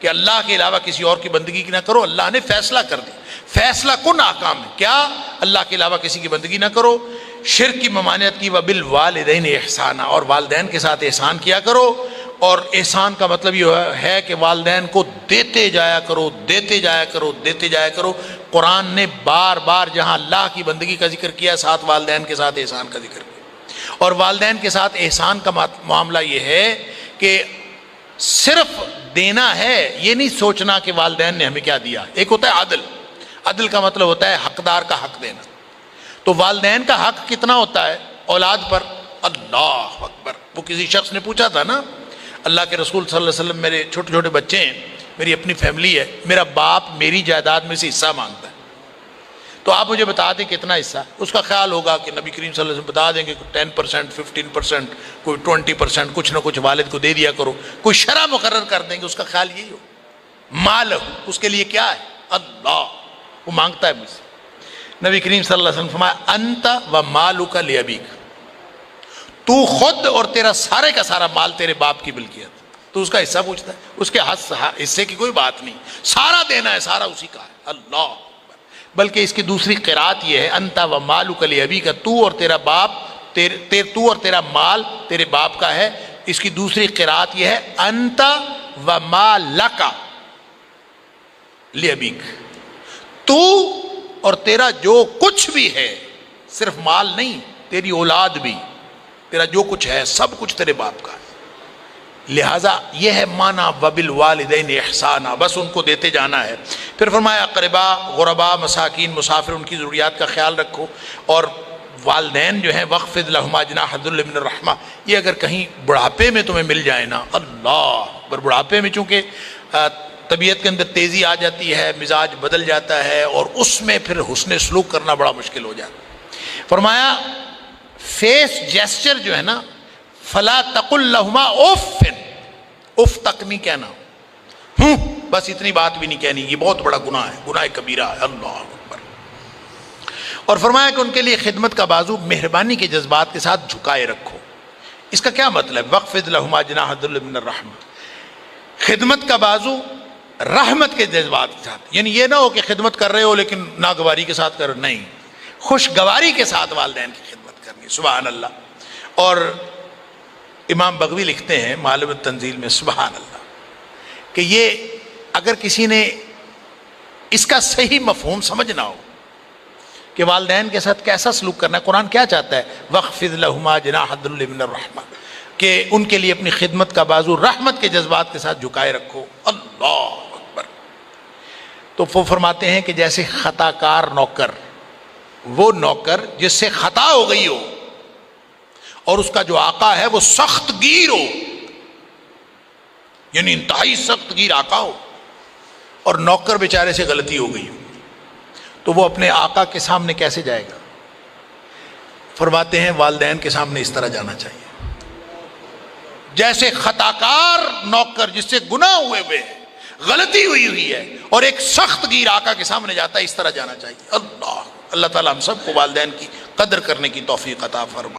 کہ اللہ کے علاوہ کسی اور کی بندگی نہ کرو. اللہ نے فیصلہ کر دیا، فیصلہ کن احکام ہے. کیا؟ اللہ کے علاوہ کسی کی بندگی نہ کرو، شرک کی ممانعت کی، وبالوالدین احسانا، اور والدین کے ساتھ احسان کیا کرو. اور احسان کا مطلب یہ ہے کہ والدین کو دیتے جایا کرو، دیتے جایا کرو، دیتے جایا کرو. قرآن نے بار بار جہاں اللہ کی بندگی کا ذکر کیا، ساتھ والدین کے ساتھ احسان کا ذکر کیا. اور والدین کے ساتھ احسان کا معاملہ یہ ہے کہ صرف دینا ہے، یہ نہیں سوچنا کہ والدین نے ہمیں کیا دیا. ایک ہوتا ہے عدل، عدل کا مطلب ہوتا ہے حقدار کا حق دینا. تو والدین کا حق کتنا ہوتا ہے اولاد پر؟ اللہ اکبر. وہ کسی شخص نے پوچھا تھا نا، اللہ کے رسول صلی اللہ علیہ وسلم، میرے چھوٹے چھوٹے بچے ہیں، میری اپنی فیملی ہے، میرا باپ میری جائیداد میں سے حصہ مانگتا ہے، تو آپ مجھے بتا دیں کتنا حصہ. اس کا خیال ہوگا کہ نبی کریم صلی اللہ علیہ وسلم بتا دیں گے 10%، 15%، کوئی 20%، کچھ نہ کچھ والد کو دے دیا کرو. کوئی شرح مقرر کر دیں گے. اس کا خیال یہی ہو. مال اس کے لیے کیا ہے؟ اللہ. وہ مانگتا ہے مجھ سے. نبی کریم صلی اللہ علیہ وسلم فرمایا انت و مالک لابیک، تو خود اور تیرا سارے کا سارا مال تیرے باپ کی ملکیت. تو اس کا حصہ پوچھتا ہے، اس کے حصے کی کوئی بات نہیں، سارا دینا ہے، سارا اسی کا ہے. اللہ. بلکہ اس کی دوسری قرات یہ ہے انت و مالک لابیک، تو اور تیرا باپ، تو اور تیرا مال تیرے باپ کا ہے. اس کی دوسری قرات یہ ہے انت و مالک لابیک، تو اور تیرا جو کچھ بھی ہے، صرف مال نہیں، تیری اولاد بھی، تیرا جو کچھ ہے سب کچھ تیرے باپ کا ہے. لہٰذا یہ ہے معنی وبالوالدین احسانا، بس ان کو دیتے جانا ہے. پھر فرمایا اقربا، غربا، مساکین، مسافر، ان کی ضروریات کا خیال رکھو. اور والدین جو ہیں وخفض لہما جناح الذل من الرحمہ، یہ اگر کہیں بڑھاپے میں تمہیں مل جائے نا، اللہ، پر بڑھاپے میں چونکہ طبیعت کے اندر تیزی آ جاتی ہے، مزاج بدل جاتا ہے، اور اس میں پھر حسن سلوک کرنا بڑا مشکل ہو جاتا ہے. فرمایا فیس جیسچر جو ہے نا، فلا تقل لہما اف، اف تک نہیں کہنا، بس اتنی بات بھی نہیں کہنی. یہ بہت بڑا گناہ ہے، گناہ کبیرہ ہے. اللہ اکبر. اور فرمایا کہ ان کے لیے خدمت کا بازو مہربانی کے جذبات کے ساتھ جھکائے رکھو. اس کا کیا مطلب؟ وخفض لہما جناح الذل من الرحمہ، خدمت کا بازو رحمت کے جذبات کے ساتھ. یعنی یہ نہ ہو کہ خدمت کر رہے ہو لیکن ناگواری کے ساتھ کر، نہیں، خوشگواری کے ساتھ والدین کی خدمت کرنی. سبحان اللہ. اور امام بغوی لکھتے ہیں معالم التنزیل میں، سبحان اللہ، کہ یہ اگر کسی نے اس کا صحیح مفہوم سمجھنا ہو کہ والدین کے ساتھ کیسا سلوک کرنا ہے، قرآن کیا چاہتا ہے؟ وخفض لہما جناح الذل من الرحمہ، کہ ان کے لیے اپنی خدمت کا بازو رحمت کے جذبات کے ساتھ جھکائے رکھو. اللہ اکبر. تو وہ فرماتے ہیں کہ جیسے خطا کار نوکر، وہ نوکر جس سے خطا ہو گئی ہو اور اس کا جو آقا ہے وہ سخت گیر ہو، یعنی انتہائی سخت گیر آقا ہو، اور نوکر بیچارے سے غلطی ہو گئی ہو، تو وہ اپنے آقا کے سامنے کیسے جائے گا؟ فرماتے ہیں والدین کے سامنے اس طرح جانا چاہیے جیسے خطا کار نوکر جس سے گناہ ہوئے ہوئے غلطی ہوئی ہے اور ایک سخت گیر آقا کے سامنے جاتا ہے، اس طرح جانا چاہیے. اللہ تعالیٰ ہم سب کو والدین کی قدر کرنے کی توفیق عطا فرمائے.